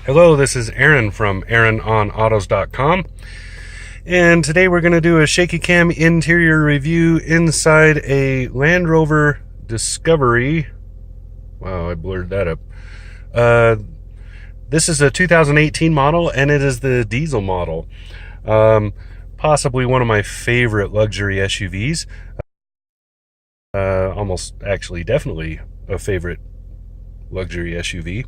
Hello, this is Aaron from AaronOnAutos.com, and today we're going to do a shaky cam interior review inside a Land Rover Discovery. Wow, I blurred that up. This is a 2018 model, and it is the diesel model. Possibly one of my favorite luxury SUVs. Almost actually definitely a favorite luxury SUV.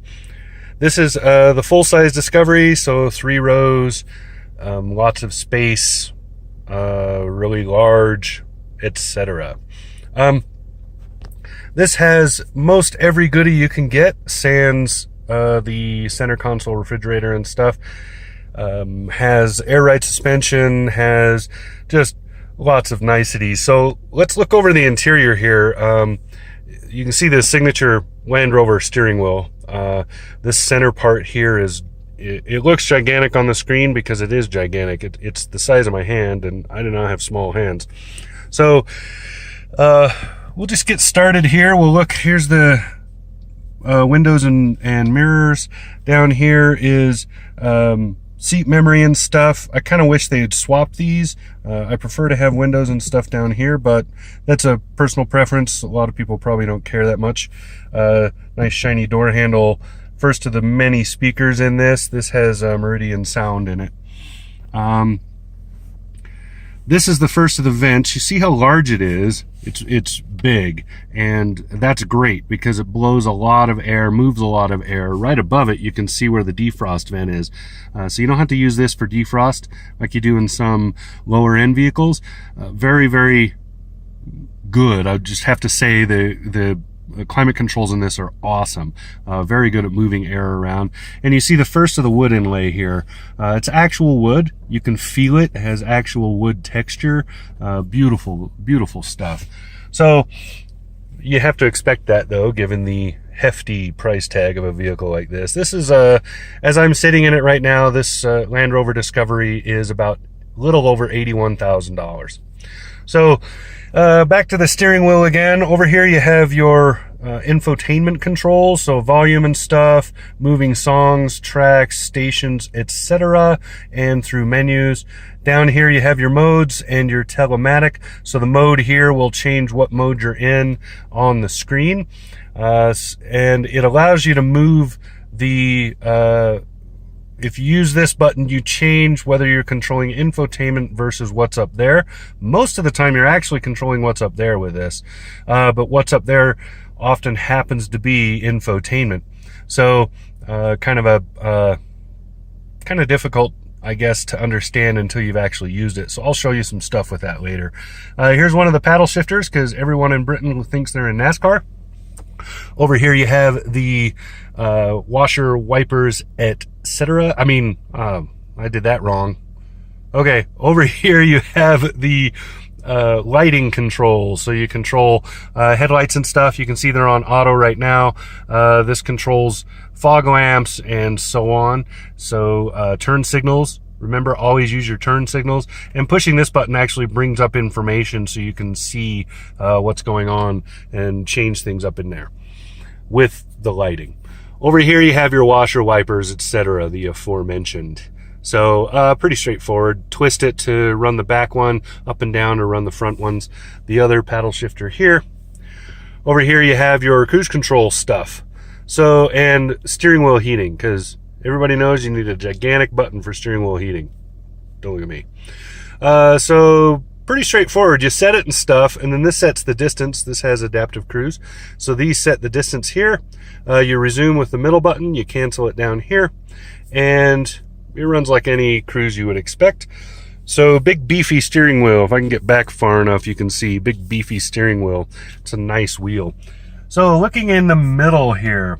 This is the full-size Discovery, so 3 rows, lots of space, really large, etc. This has most every goodie you can get, sans the center console refrigerator and stuff. Has air ride suspension, has just lots of niceties. So let's look over the interior here. You can see the signature Land Rover steering wheel. This center part here is, it looks gigantic on the screen because it is gigantic. It's the size of my hand, and I do not have small hands. So we'll just get started here. We'll look, here's the windows and mirrors. Down here is seat memory and stuff. I kind of wish they had swapped these. I prefer to have windows and stuff down here, but that's a personal preference. A lot of people probably don't care that much. Nice shiny door handle. First of the many speakers in this. This has Meridian sound in it. This is the first of the vents. You see how large it is. It's big, and that's great because it blows a lot of air, moves a lot of air. Right above it, you can see where the defrost vent is. So you don't have to use this for defrost like you do in some lower end vehicles. Very, very good. I just have to say the climate controls in this are awesome. Very good at moving air around. And you see the first of the wood inlay here. It's actual wood. You can feel it. It has actual wood texture. Beautiful, beautiful stuff. So you have to expect that, though, given the hefty price tag of a vehicle like this. This is, as I'm sitting in it right now, this Land Rover Discovery is about a little over $81,000. So back to the steering wheel again. Over here you have your infotainment controls, so volume and stuff, moving songs, tracks, stations, etc., and through menus. Down here you have your modes and your telematic. So the mode here will change what mode you're in on the screen, and it allows you to move the if you use this button, you change whether you're controlling infotainment versus what's up there. Most of the time, you're actually controlling what's up there with this. But what's up there often happens to be infotainment. So kind of difficult, I guess, to understand until you've actually used it. So I'll show you some stuff with that later. Here's one of the paddle shifters, because everyone in Britain thinks they're in NASCAR. Over here you have the washer, wipers, etc. I mean, I did that wrong. Okay, over here you have the lighting controls. So you control headlights and stuff. You can see they're on auto right now. This controls fog lamps and so on. So turn signals. Remember, always use your turn signals. And pushing this button actually brings up information so you can see what's going on and change things up in there with the lighting. Over here you have your washer, wipers, etc., the aforementioned. So pretty straightforward. Twist it to run the back one, up and down to run the front ones. The other paddle shifter here. Over here you have your cruise control stuff. So, and steering wheel heating, because everybody knows you need a gigantic button for steering wheel heating. Don't look at me. So pretty straightforward. You set it and stuff, and then this sets the distance. This has adaptive cruise. So these set the distance here. You resume with the middle button. You cancel it down here. And it runs like any cruise you would expect. So big beefy steering wheel. If I can get back far enough, you can see big beefy steering wheel. It's a nice wheel. So looking in the middle here,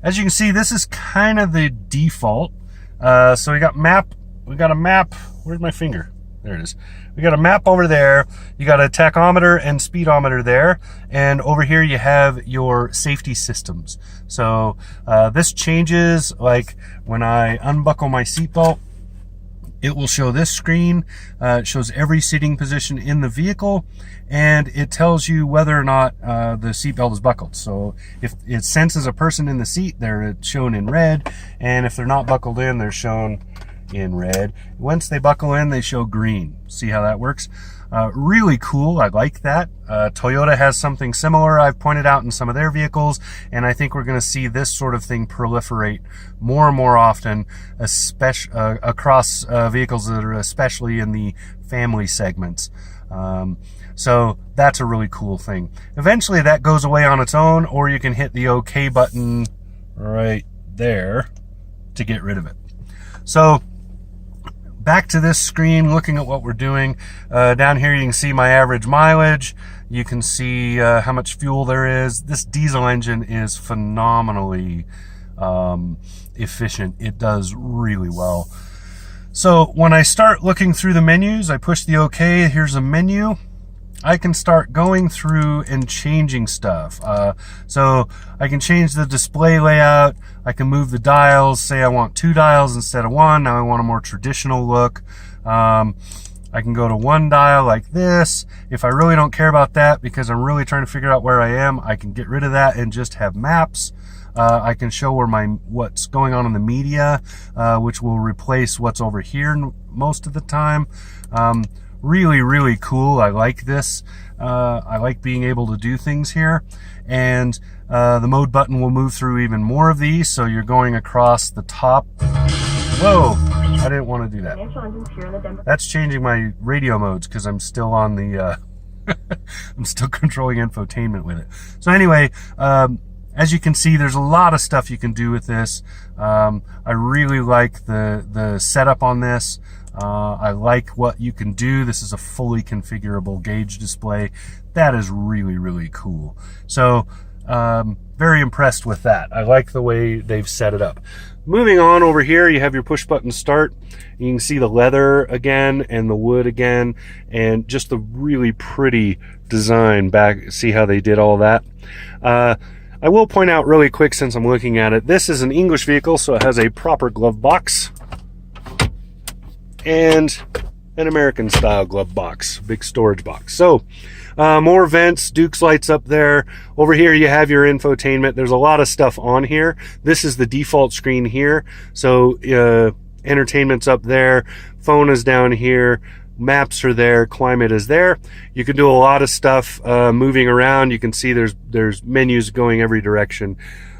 as you can see, this is kind of the default. So we got map. We got a map. Where's my finger? There it is. We got a map over there. You got a tachometer and speedometer there. And over here you have your safety systems. So this changes, like when I unbuckle my seatbelt, it will show this screen. It shows every seating position in the vehicle, and it tells you whether or not the seatbelt is buckled. So if it senses a person in the seat, they're shown in red, and if they're not buckled in, they're shown in red. Once they buckle in, they show green. See how that works? Really cool. I like that. Toyota has something similar I've pointed out in some of their vehicles, and I think we're going to see this sort of thing proliferate more and more often, especially across vehicles that are especially in the family segments. So that's a really cool thing. Eventually that goes away on its own, or you can hit the OK button right there to get rid of it. So back to this screen, looking at what we're doing. Down here you can see my average mileage. You can see how much fuel there is. This diesel engine is phenomenally efficient. It does really well. So when I start looking through the menus, I push the OK. Here's a menu. I can start going through and changing stuff. So I can change the display layout. I can move the dials. Say I want 2 dials instead of 1. Now I want a more traditional look. I can go to 1 dial like this. If I really don't care about that because I'm really trying to figure out where I am, I can get rid of that and just have maps. I can show where what's going on in the media, which will replace what's over here most of the time. Really, really cool. I like this. I like being able to do things here. And the mode button will move through even more of these, so you're going across the top. Whoa, I didn't want to do that. That's changing my radio modes because I'm still on the, I'm still controlling infotainment with it. So anyway, as you can see, there's a lot of stuff you can do with this. I really like the setup on this. I like what you can do. This is a fully configurable gauge display. That is really, really cool. So, very impressed with that. I like the way they've set it up. Moving on over here, you have your push button start. You can see the leather again and the wood again, and just the really pretty design back. See how they did all that? I will point out really quick, since I'm looking at it, this is an English vehicle, so it has a proper glove box and an American style glove box, big storage box. So more vents, Duke's lights up there. Over here you have your infotainment. There's a lot of stuff on here. This is the default screen here. So entertainment's up there, phone is down here, maps are there, climate is there. You can do a lot of stuff moving around. You can see there's menus going every direction.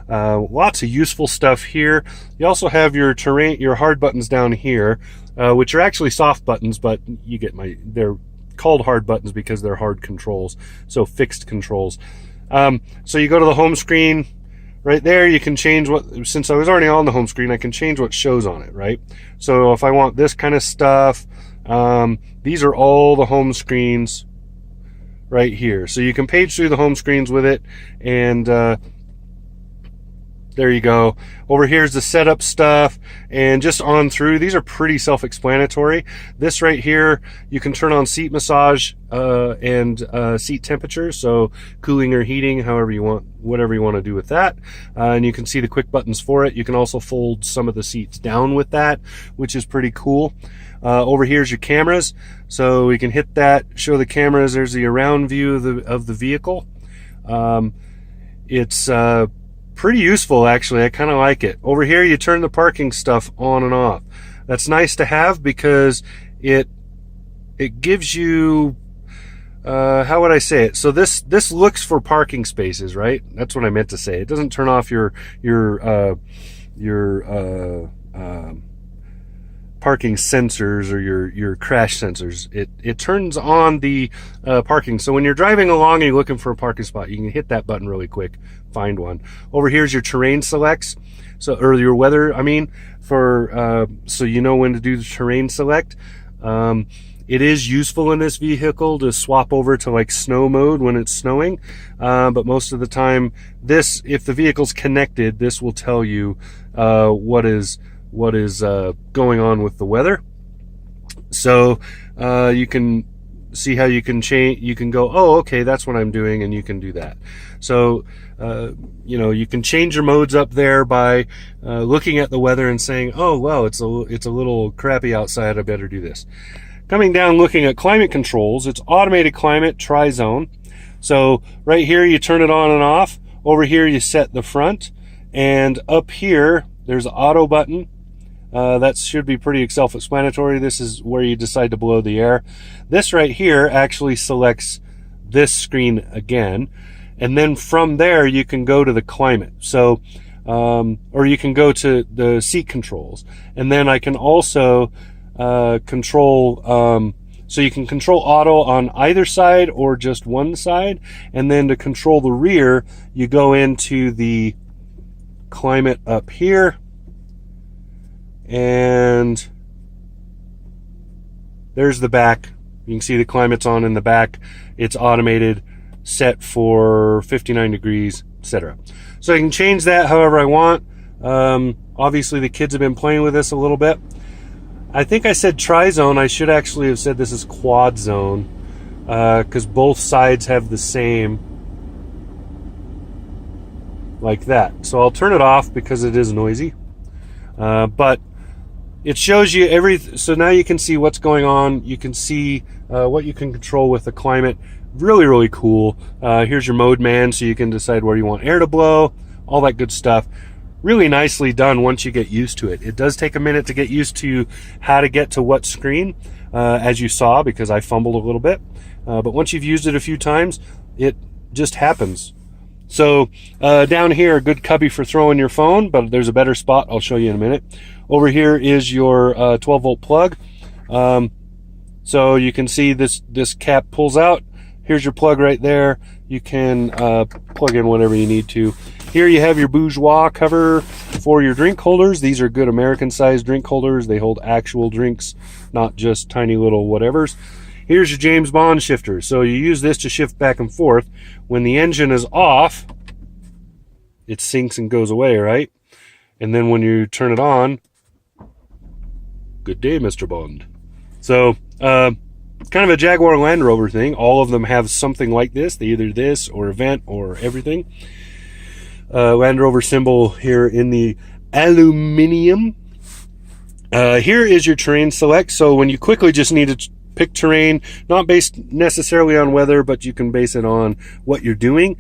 Lots of useful stuff here. You also have your terrain, your hard buttons down here, which are actually soft buttons, but you get they're called hard buttons because they're hard controls, so fixed controls. So you go to the home screen. Right there, you can change since I was already on the home screen, I can change what shows on it, right? So if I want this kind of stuff, these are all the home screens right here. So you can page through the home screens with it, and there you go. Over here's the setup stuff, and just on through, these are pretty self-explanatory. This right here, you can turn on seat massage and seat temperature, so cooling or heating, however you want, whatever you want to do with that. And you can see the quick buttons for it. You can also fold some of the seats down with that, which is pretty cool. Over here's your cameras, so we can hit that, show the cameras. There's the around view of the vehicle. It's pretty useful, actually. I kind of like it. Over here you turn the parking stuff on and off. That's nice to have because it gives you how would I say it? So this looks for parking spaces, right? That's what I meant to say. It doesn't turn off your parking sensors or your crash sensors. It turns on the parking. So when you're driving along and you're looking for a parking spot, you can hit that button really quick, find one. Over here's your terrain selects, or your weather, I mean, so you know when to do the terrain select. It is useful in this vehicle to swap over to like snow mode when it's snowing, but most of the time, if the vehicle's connected, this will tell you what is going on with the weather. So you can see how you can change, you can go, oh, okay, that's what I'm doing, and you can do that. So, you know, you can change your modes up there by looking at the weather and saying, oh, well, it's a little crappy outside, I better do this. Coming down, looking at climate controls, it's automated climate, tri-zone. So right here, you turn it on and off. Over here, you set the front. And up here, there's an auto button. That should be pretty self-explanatory. This is where you decide to blow the air. This right here actually selects this screen again. And then from there, you can go to the climate. So, or you can go to the seat controls. And then I can also control, so you can control auto on either side or just one side. And then to control the rear, you go into the climate up here. And there's the back. You can see the climate's on in the back. It's automated, set for 59 degrees, etc. So I can change that however I want. Obviously, the kids have been playing with this a little bit. I think I said tri-zone. I should actually have said this is quad zone, because both sides have the same, like that. So I'll turn it off because it is noisy. But it shows you so now you can see what's going on. You can see what you can control with the climate. Really, really cool. Here's your mode man, so you can decide where you want air to blow, all that good stuff. Really nicely done once you get used to it. It does take a minute to get used to how to get to what screen, as you saw, because I fumbled a little bit. But once you've used it a few times, it just happens. So down here, a good cubby for throwing your phone, but there's a better spot I'll show you in a minute. Over here is your 12-volt plug. So you can see this cap pulls out. Here's your plug right there. You can plug in whatever you need to. Here you have your bourgeois cover for your drink holders. These are good American-sized drink holders. They hold actual drinks, not just tiny little whatevers. Here's your James Bond shifter. So you use this to shift back and forth. When the engine is off, it sinks and goes away, right? And then when you turn it on, good day, Mr. Bond. So, kind of a Jaguar Land Rover thing. All of them have something like this. They either this or Event or everything. Land Rover symbol here in the aluminum. Here is your terrain select. So when you quickly just need to pick terrain, not based necessarily on weather, but you can base it on what you're doing.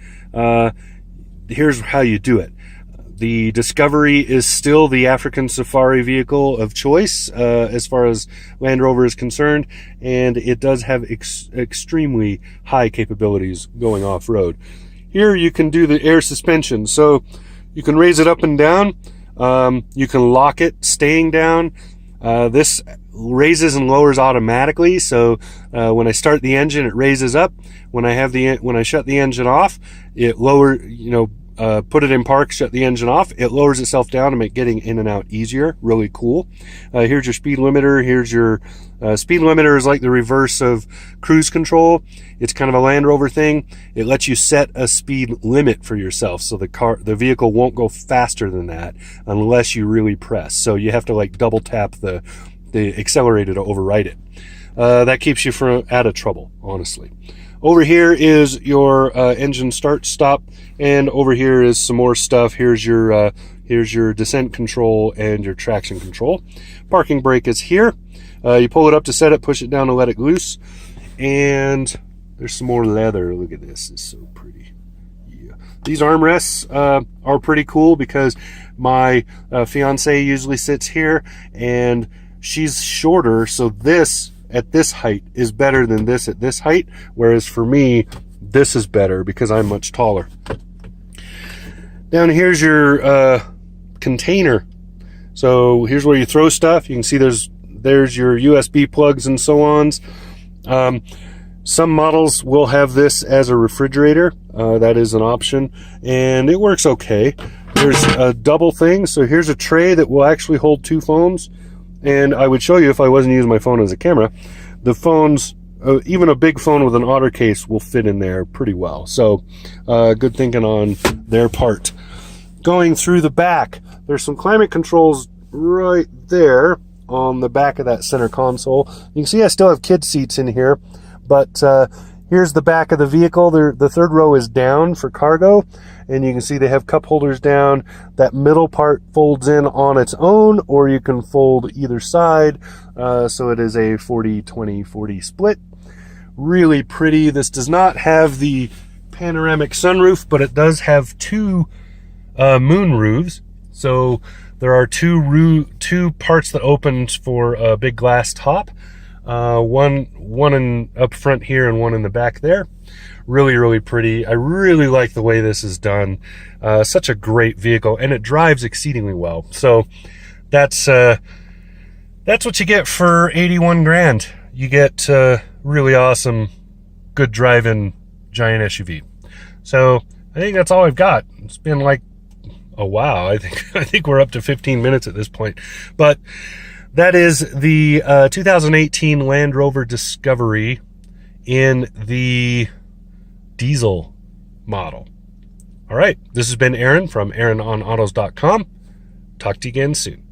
Here's how you do it. The Discovery is still the African safari vehicle of choice as far as Land Rover is concerned, and it does have extremely high capabilities going off-road. Here you can do the air suspension, so you can raise it up and down. You can lock it staying down. This raises and lowers automatically, so when I start the engine, it raises up. When I shut the engine off, it put it in park, shut the engine off, it lowers itself down to make getting in and out easier. Really cool. Here's your speed limiter. Here's your speed limiter is like the reverse of cruise control. It's kind of a Land Rover thing. It lets you set a speed limit for yourself, so the vehicle won't go faster than that unless you really press. So you have to like double tap the accelerator to override it. That keeps you out of trouble, honestly. Over here is your engine start stop, and over here is some more stuff. Here's your descent control and your traction control. Parking brake is here. You pull it up to set it, push it down to let it loose, and there's some more leather. Look at this, it's so pretty. Yeah. These armrests are pretty cool because my fiance usually sits here, and she's shorter, so this at this height is better than this at this height, whereas for me, this is better because I'm much taller. Down here's your container. So here's where you throw stuff. You can see there's your USB plugs and so ons. Some models will have this as a refrigerator. That is an option, and it works okay. There's a double thing. So here's a tray that will actually hold 2 phones. And I would show you if I wasn't using my phone as a camera. The phones, even a big phone with an otter case will fit in there pretty well. So good thinking on their part. Going through the back, there's some climate controls right there on the back of that center console. You can see I still have kid seats in here, But here's the back of the vehicle. The third row is down for cargo, and you can see they have cup holders down. That middle part folds in on its own, or you can fold either side. So it is a 40-20-40 split. Really pretty. This does not have the panoramic sunroof, but it does have two moon roofs. So there are two parts that open for a big glass top. One in up front here and one in the back there. Really, really pretty. I really like the way this is done. Such a great vehicle, and it drives exceedingly well. So that's what you get for 81 grand. You get really awesome, good driving giant SUV. So I think that's all I've got. It's been like a while. I think we're up to 15 minutes at this point. But that is the 2018 Land Rover Discovery in the diesel model. All right, this has been Aaron from AaronOnAutos.com. Talk to you again soon.